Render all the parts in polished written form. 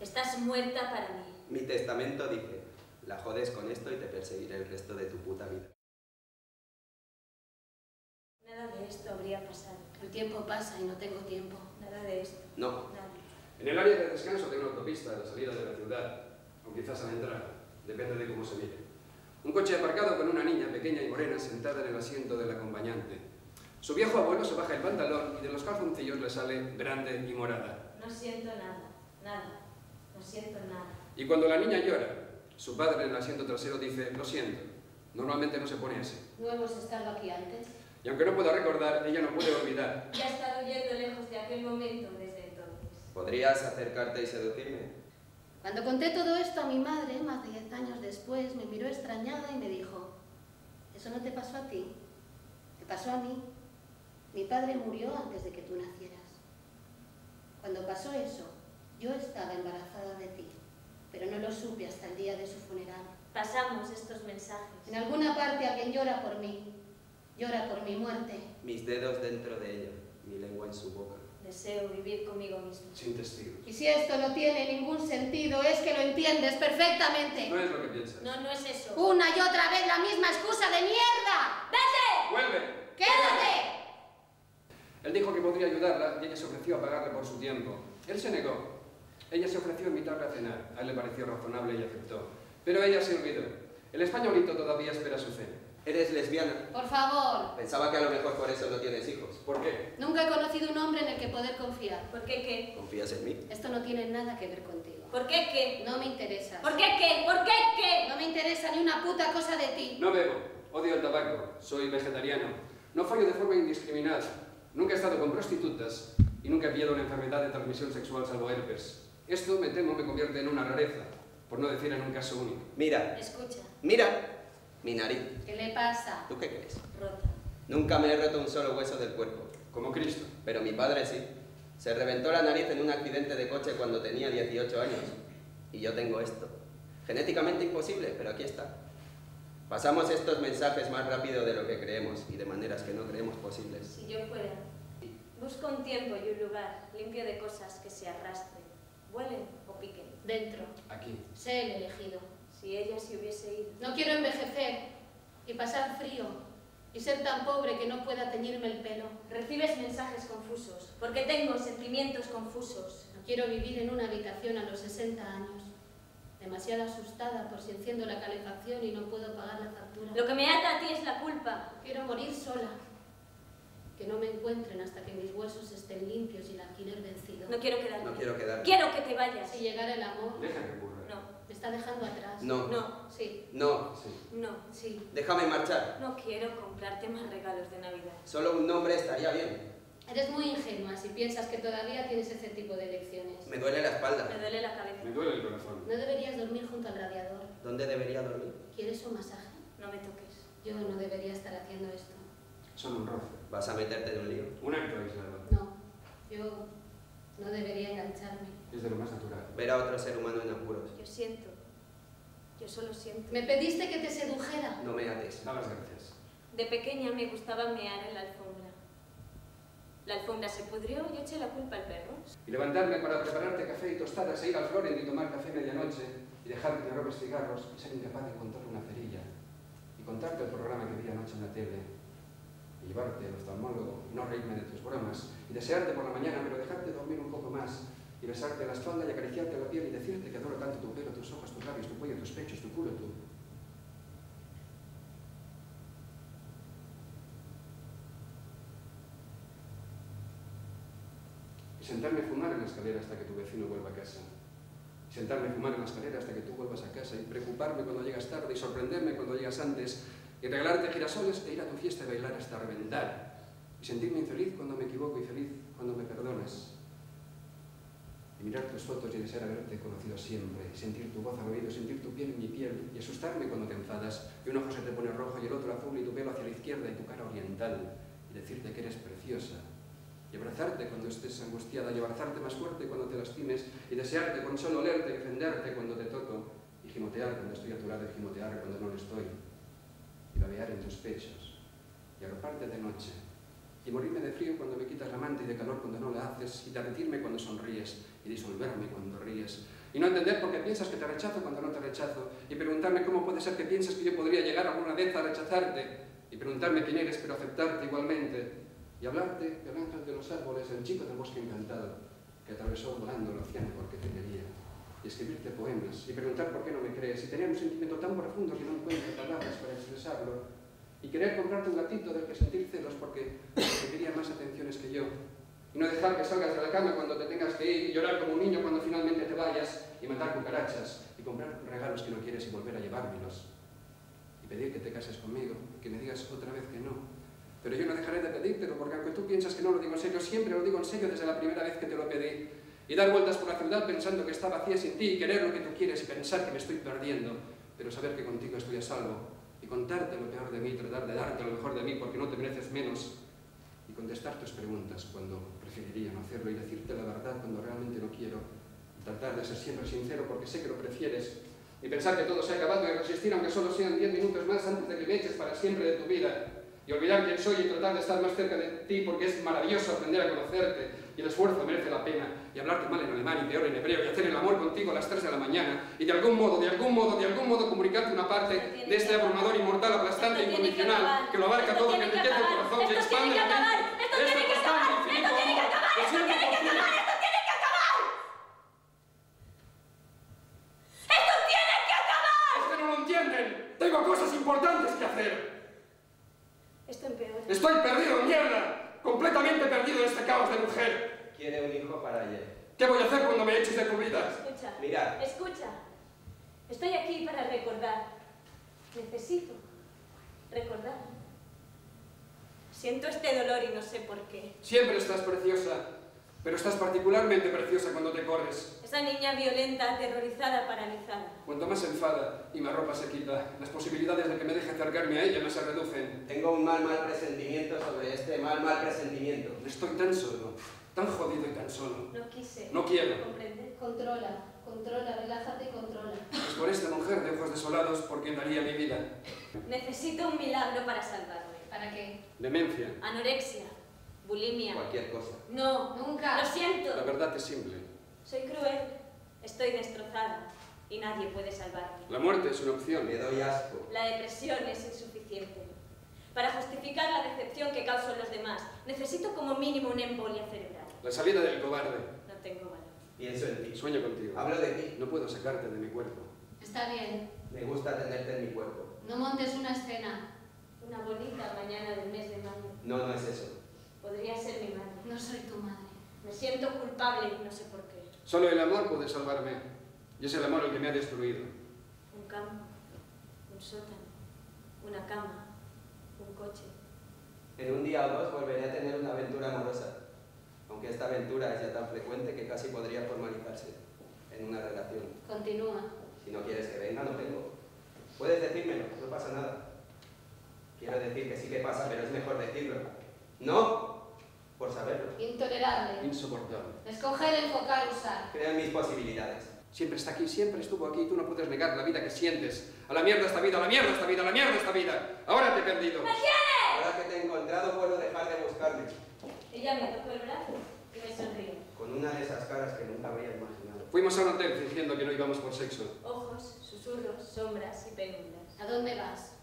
Estás muerta para mí. Mi testamento dice, la jodes con esto y te perseguiré el resto de tu puta vida. Nada de esto habría pasado. El tiempo pasa y no tengo tiempo. Nada de esto. No. Nada. En el área de descanso de una autopista a la salida de la ciudad, o quizás a la entrada, depende de cómo se mire. Un coche aparcado con una niña pequeña y morena sentada en el asiento del acompañante. Su viejo abuelo se baja el pantalón y de los calzoncillos le sale grande y morada. No siento nada. Nada. No siento nada. Y cuando la niña llora, su padre en el asiento trasero dice, lo siento. Normalmente no se pone así. ¿No hemos estado aquí antes? Y aunque no pueda recordar, ella no puede olvidar. Ya he estado yendo lejos de aquel momento desde entonces. ¿Podrías acercarte y seducirme? Cuando conté todo esto a mi madre, más de 10 años después, me miró extrañada y me dijo, ¿eso no te pasó a ti? Te pasó a mí. Mi padre murió antes de que tú nacieras. Cuando pasó eso, yo estaba embarazada de ti, pero no lo supe hasta el día de su funeral. Pasamos estos mensajes. En alguna parte alguien llora por mí, llora por mi muerte. Mis dedos dentro de ella, mi lengua en su boca. Deseo vivir conmigo mismo. Sin testigos. Y si esto no tiene ningún sentido, es que lo entiendes perfectamente. No es lo que piensas. No, no es eso. Una y otra vez la misma excusa de mierda. ¡Vete! ¡Vuelve! ¡Quédate! Él dijo que podría ayudarla y ella se ofreció a pagarle por su tiempo. Él se negó. Ella se ofreció a invitarle a cenar. A él le pareció razonable y aceptó. Pero ella se olvidó. El españolito todavía espera su cena. ¿Eres lesbiana? Por favor. Pensaba que a lo mejor por eso no tienes hijos. ¿Por qué? Nunca he conocido un hombre en el que poder confiar. ¿Por qué qué? ¿Confías en mí? Esto no tiene nada que ver contigo. ¿Por qué qué? No me interesa. ¿Por qué qué? ¿Por qué qué? No me interesa ni una puta cosa de ti. No bebo. Odio el tabaco. Soy vegetariano. No follo de forma indiscriminada. Nunca he estado con prostitutas y nunca he pillado una enfermedad de transmisión sexual salvo herpes. Esto, me temo, me convierte en una rareza, por no decir en un caso único. Mira, Escucha. mira, mi nariz. ¿Qué le pasa? ¿Tú qué crees? Rota. Nunca me he roto un solo hueso del cuerpo. Como Cristo. Pero mi padre sí. Se reventó la nariz en un accidente de coche cuando tenía 18 años. Y yo tengo esto. Genéticamente imposible, pero aquí está. Pasamos estos mensajes más rápido de lo que creemos y de maneras que no creemos posibles. Si yo fuera, busco un tiempo y un lugar limpio de cosas que se arrastren, vuelen o piquen. Dentro. Aquí. Sé el elegido. Si ella se hubiese ido. No quiero envejecer y pasar frío y ser tan pobre que no pueda teñirme el pelo. Recibes mensajes confusos, porque tengo sentimientos confusos. No quiero vivir en una habitación a los 60 años. Demasiado asustada por si enciendo la calefacción y no puedo pagar la factura. Lo que me ata a ti es la culpa. Quiero morir sola. Que no me encuentren hasta que mis huesos estén limpios y el alquiler vencido. No quiero quedarme. No quiero quedarme. Quiero que te vayas. Si llegara el amor, Deja que ocurra. No, me está dejando atrás. No. no, Sí, No. Sí. no. sí. Déjame marchar. No quiero comprarte más regalos de Navidad. Solo un nombre estaría bien. Eres muy ingenua si piensas que todavía tienes ese tipo de elecciones. Me duele la Me espalda. duele la cabeza. Me duele el corazón. No deberías dormir junto al radiador. ¿Dónde debería dormir? ¿Quieres un masaje? No me toques. Yo no debería estar haciendo esto. Son un roce. ¿Vas a meterte en un lío? Un acto aislado. No, yo no debería engancharme. Es de lo más natural. Ver a otro ser humano en apuros. Yo siento. Yo solo siento. Me pediste que te sedujera. No me ates. Da las gracias. De pequeña me gustaba mear en la alfombra. La alfombra se pudrió y eché la culpa al perro. Y levantarme para prepararte café y tostadas e ir al Florent y tomar café medianoche y dejar que me robes cigarros y ser incapaz de encontrar una cerilla y contarte el programa que vi anoche en la tele y llevarte al oftalmólogo y no reírme de tus bromas y desearte por la mañana pero dejarte dormir un poco más y besarte la espalda y acariciarte la piel y decirte que adoro tanto tu pelo, tus ojos, tus labios, tu cuello, tus pechos, tu culo, tu... Y sentarme a fumar en la escalera hasta que tu vecino vuelva a casa. Y sentarme a fumar en la escalera hasta que tú vuelvas a casa. Y preocuparme cuando llegas tarde y sorprenderme cuando llegas antes. Y regalarte girasoles e ir a tu fiesta y bailar hasta reventar. Y sentirme infeliz cuando me equivoco y feliz cuando me perdonas. Y mirar tus fotos y desear haberte conocido siempre. Y sentir tu voz al oído, sentir tu piel en mi piel. Y asustarme cuando te enfadas. Y un ojo se te pone rojo y el otro azul y tu pelo hacia la izquierda y tu cara oriental. Y decirte que eres preciosa. Y abrazarte cuando estés angustiada, y abrazarte más fuerte cuando te lastimes, y desearte con solo olerte y defenderte cuando te toco, y gimotear cuando estoy a tu lado y gimotear cuando no lo estoy, y babear en tus pechos, y arroparte de noche, y morirme de frío cuando me quitas la manta y de calor cuando no la haces, y derretirme cuando sonríes, y disolverme cuando ríes, Y no entender por qué piensas que te rechazo cuando no te rechazo. Y preguntarme cómo puede ser que pienses que yo podría llegar alguna vez a rechazarte. Y preguntarme quién eres, pero aceptarte igualmente. Y hablarte del ángel de los árboles, el chico del bosque encantado, que atravesó volando el océano porque te quería. Y escribirte poemas. Y preguntar por qué no me crees. Y tener un sentimiento tan profundo que no encuentro palabras para expresarlo. Y querer comprarte un gatito del que sentir celos porque quería más atenciones que yo. Y no dejar que salgas de la cama cuando te tengas que ir, y llorar como un niño cuando finalmente te vayas, y matar cucarachas, y comprar regalos que no quieres y volver a llevármelos. Y pedir que te cases conmigo, que me digas otra vez que no. Pero yo no dejaré de pedírtelo, porque aunque tú piensas que no lo digo en serio, siempre lo digo en serio desde la primera vez que te lo pedí. Y dar vueltas por la ciudad pensando que está vacía sin ti, y querer lo que tú quieres, y pensar que me estoy perdiendo, pero saber que contigo estoy a salvo, y contarte lo peor de mí, tratar de darte lo mejor de mí, porque no te mereces menos, y contestar tus preguntas cuando preferiría no hacerlo, y decirte la verdad cuando realmente no quiero, y tratar de ser siempre sincero porque sé que lo prefieres, y pensar que todo se ha acabado y resistir aunque solo sean 10 minutos más antes de que me eches para siempre de tu vida, y olvidar quién soy y tratar de estar más cerca de ti porque es maravilloso aprender a conocerte, y el esfuerzo merece la pena, y hablarte mal en alemán y peor en hebreo, y hacer el amor contigo a las 3 de la mañana, y de algún modo comunicarte una parte de este abrumador inmortal, aplastante e incondicional, que lo abarca todo, que enriquece el corazón, que expande la mente. ¡Esto tiene que acabar! ¡Esto tiene que acabar! ¡Esto tiene que acabar! ¡Esto tiene que acabar! ¡Esto tiene que acabar! ¡Es que no lo entienden! ¡Tengo cosas importantes que hacer! Esto empeora. ¡Estoy perdido, mierda! ¡Completamente perdido en este caos de mujer! Quiere un hijo para ayer. ¿Qué voy a hacer cuando me eches de tu vida? Escucha. Mira. Escucha. Estoy aquí para recordar. Necesito recordar. Siento este dolor y no sé por qué. Siempre estás preciosa, pero estás particularmente preciosa cuando te corres. Esa niña violenta, aterrorizada, paralizada. Cuanto más se enfada y más ropa se quita, las posibilidades de que me deje acercarme a ella más se reducen. Tengo un mal presentimiento sobre este mal presentimiento. Estoy tan solo, tan jodido y tan solo. No quise. No quiero. ¿Comprender? Controla, relájate y controla. Es por esta mujer de ojos desolados por quien daría mi vida. Necesito un milagro para salvarme. ¿Para qué? Demencia. Anorexia. Bulimia. Cualquier cosa. No. Nunca. Lo siento. La verdad es simple. Soy cruel. Estoy destrozada. Y nadie puede salvarme. La muerte es una opción. Me doy asco. La depresión es insuficiente. Para justificar la decepción que causo en los demás, necesito como mínimo una embolia cerebral. La salida del cobarde. No tengo valor. Pienso en ti. Sueño contigo. Hablo de ti. No puedo sacarte de mi cuerpo. Está bien. Me gusta tenerte en mi cuerpo. No montes una escena. Una bonita mañana del mes de mayo. No, no es eso. Podría ser mi madre. No soy tu madre. Me siento culpable y no sé por qué. Solo el amor puede salvarme. Y es el amor el que me ha destruido. Un campo, un sótano, una cama, un coche. En un día o dos volveré a tener una aventura amorosa. Aunque esta aventura es ya tan frecuente que casi podría formalizarse en una relación. Continúa. Si no quieres que venga, no vengo. Puedes decírmelo, no pasa nada. Quiero decir que sí que pasa, pero es mejor decirlo. No, por saberlo. Intolerable. Insoportable. Escoger, enfocar, usar. Creo en mis posibilidades. Siempre está aquí, siempre estuvo aquí. Tú no puedes negar la vida que sientes. A la mierda esta vida, a la mierda esta vida, a la mierda esta vida. Ahora te he perdido. ¡Me quieres! Ahora que te he encontrado, puedo dejar de buscarme. Ella me tocó el brazo y me sonrió. Con una de esas caras que nunca había imaginado. Fuimos a un hotel fingiendo que no íbamos por sexo. Ojos, susurros, sombras y penumbras. ¿A dónde vas?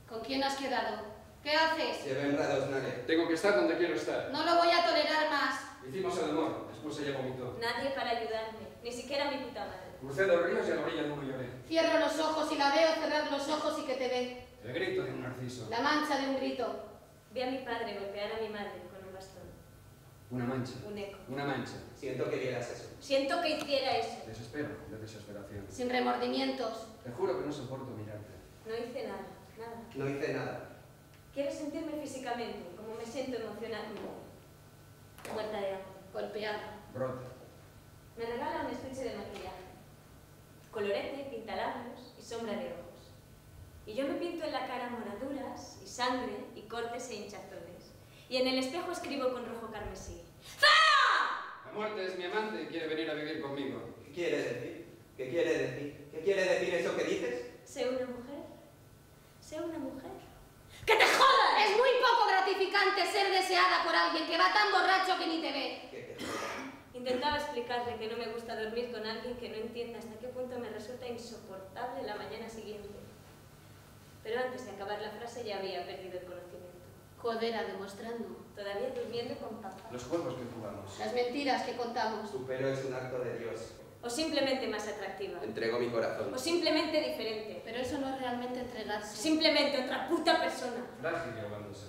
¿Con quién has quedado? ¿Qué haces? Llevé Radosnare. Tengo que estar donde quiero estar. No lo voy a tolerar más. Hicimos el amor, después ella vomitó. Nadie para ayudarme, ni siquiera mi puta madre. Crucé los ríos y a la orilla no lloré. Cierro los ojos y la veo cerrar los ojos y que te ve. El grito de un narciso. La mancha de un grito. Vi a mi padre golpear a mi madre con un bastón. Una mancha. Un eco. Una mancha. Siento que vieras eso. Siento que hiciera eso. Desespero de desesperación. Sin remordimientos. Te juro que no soporto mirarte. No hice nada, nada. No hice nada. Quiero sentirme físicamente, como me siento emocionalmente. Muerta de hambre. Golpeada. Brota. Me regala un estuche de maquillaje. Colorete, pintalabios y sombra de ojos. Y yo me pinto en la cara moraduras y sangre y cortes e hinchazones. Y en el espejo escribo con rojo carmesí. ¡Fea! La muerte es mi amante y quiere venir a vivir conmigo. ¿Qué quiere decir? ¿Qué quiere decir? ¿Qué quiere decir eso que dices? Sé una mujer. Sé una mujer. ¡Que te jodas! Es muy poco gratificante ser deseada por alguien que va tan borracho que ni te ve. Que te jodas. Intentaba explicarle que no me gusta dormir con alguien que no entienda hasta qué punto me resulta insoportable la mañana siguiente. Pero antes de acabar la frase ya había perdido el conocimiento. Jodera, demostrando. Todavía durmiendo con papá. Los juegos que jugamos. Las mentiras que contamos. Tu pelo es un acto de Dios. O simplemente más atractiva. Entrego mi corazón. O simplemente diferente. Pero eso no es realmente entregarse. Simplemente otra puta persona. Frágil y ahogándose.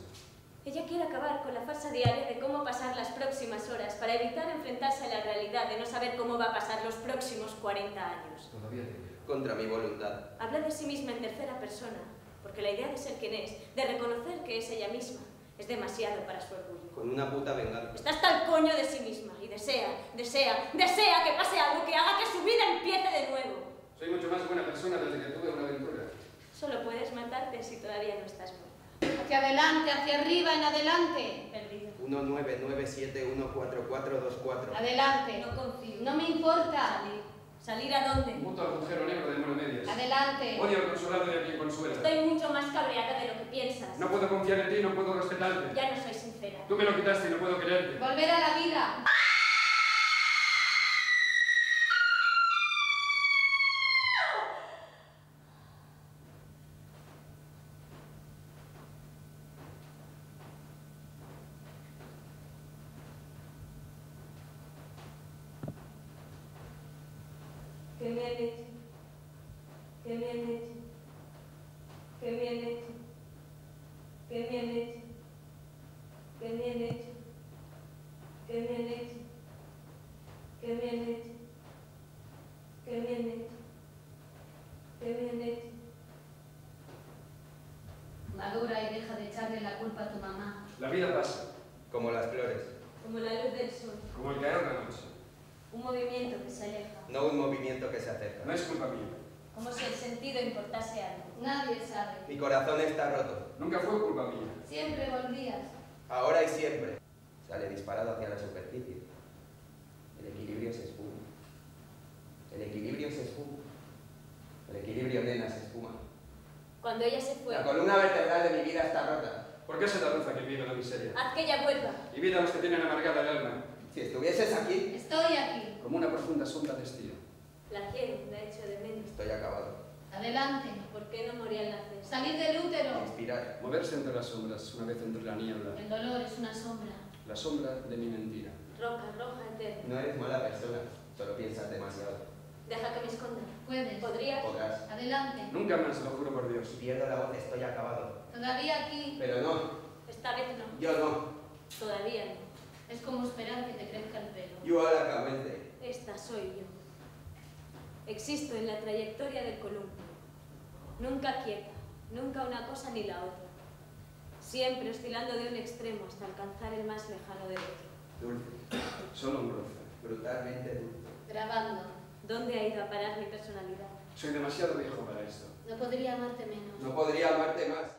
Ella quiere acabar con la farsa diaria de cómo pasar las próximas horas para evitar enfrentarse a la realidad de no saber cómo va a pasar los próximos 40 años. Todavía te quiero. Contra mi voluntad. Habla de sí misma en tercera persona, porque la idea de ser quien es, de reconocer que es ella misma, es demasiado para su orgullo. Con una puta venganza. Está hasta el coño de sí misma y desea que pase algo que haga que su vida empiece de nuevo. Soy mucho más buena persona desde que tuve una aventura. Solo puedes matarte si todavía no estás muerta. Hacia adelante, hacia arriba, en adelante. Perdido. 1997144424. Adelante. No confío. No me importa. ¿Salir a dónde? Muto agujero negro de Monomedias. Adelante. Odio al consolado y a quien consuela. Estoy mucho más cabreada de lo que piensas. No puedo confiar en ti, no puedo respetarte. Ya no soy sincera. Tú me lo quitaste y no puedo quererte. Volver a la vida. ¿Qué me han hecho? ¿Qué me han hecho? ¿Qué me han hecho? ¿Qué me han hecho? ¿Qué me han hecho? ¿Qué me han hecho? ¿Qué me han hecho? ¿Qué me han hecho? ¿Qué me han hecho? Madura y deja de echarle la culpa a tu mamá. La vida pasa, Como las flores. Como la luz del sol. como el caer de la noche. Un movimiento que se aleja. No un movimiento que se acerca. No es culpa mía. Como si el sentido importase algo. Nadie sabe. Mi corazón está roto. Nunca fue culpa mía. Siempre volvías. Ahora y siempre. Sale disparado hacia la superficie. El equilibrio se esfuma. El equilibrio se esfuma. El equilibrio, nena, se esfuma. Cuando ella se fue, La columna vertebral de mi vida está rota. ¿Por qué se da luz a quien vive la miseria? haz que ella vuelva. Y vida a los que tienen amargada el alma, Si estuvieses aquí, Estoy aquí. como una profunda sonda de estío. La quiero, la echo de menos. estoy acabado. Adelante. ¿Por qué no moría al nacer? Salir del útero. Inspirar. Moverse entre las sombras, una vez entre la niebla. El dolor es una sombra. La sombra de mi mentira. Roca, roja, eterna. No eres mala persona, solo piensas demasiado. Deja que me esconda. Puedes. ¿Podrías? Podrás. Adelante. Nunca más, lo juro por Dios. Si pierdo la voz, estoy acabado. Todavía aquí. Pero no, Esta vez no. yo no. Todavía no. Es como esperar que te crezca el pelo. You are a Wednesday. Esta soy yo. Existo en la trayectoria del columpio. Nunca quieta, nunca una cosa ni la otra. Siempre oscilando de un extremo hasta alcanzar el más lejano del otro. Dulce. Solo un roce. Brutalmente dulce. Grabando. ¿Dónde ha ido a parar mi personalidad? Soy demasiado viejo para esto. No podría amarte menos. No podría amarte más.